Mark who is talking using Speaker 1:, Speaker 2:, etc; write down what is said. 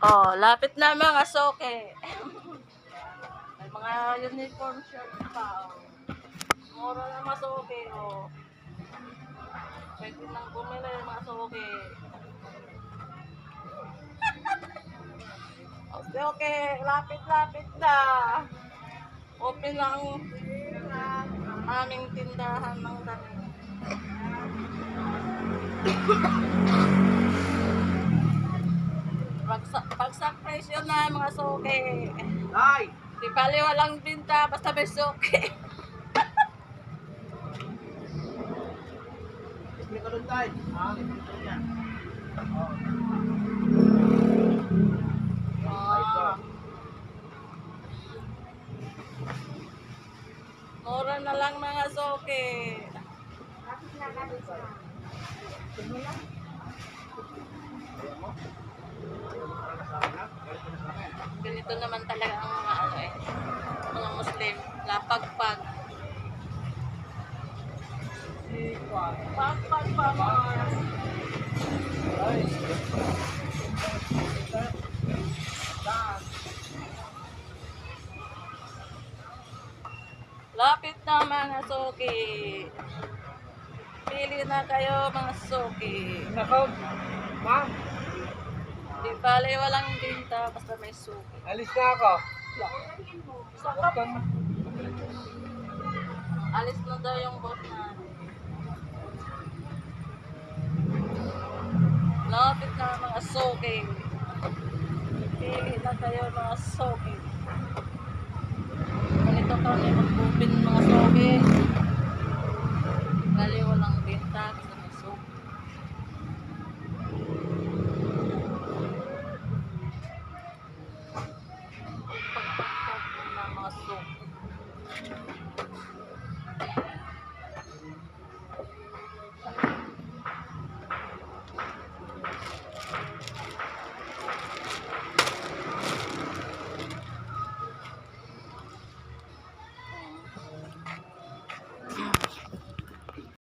Speaker 1: Oh, lapit na mga soke. May mga uniform shirt pa. Oh. Mura na mga soke. Oh. Pwede nang bumili mga soke. Okay, okay. Lapit-lapit na. Open ang aming tindahan ng damit. Pagsak presyo na mga soke.
Speaker 2: Ay!
Speaker 1: Di bali walang binta, basta may soke.
Speaker 2: May kalun tayo. Ito yan.
Speaker 1: Ah. Mura na lang mga soke. Ganito naman talaga ang mga mga Muslim. Lapagpag. Pagpag pa mga. Lapit na mga soke. Pili na kayo mga soke.
Speaker 2: Nako, ma'am,
Speaker 1: Di bali walang binta, basta may soke.
Speaker 2: alis na ako.
Speaker 1: Sakap. Alis na daw yung boss na. Lapit na mga soke. Pili na kayo mga soke. Ganito kami mag-open mga soke.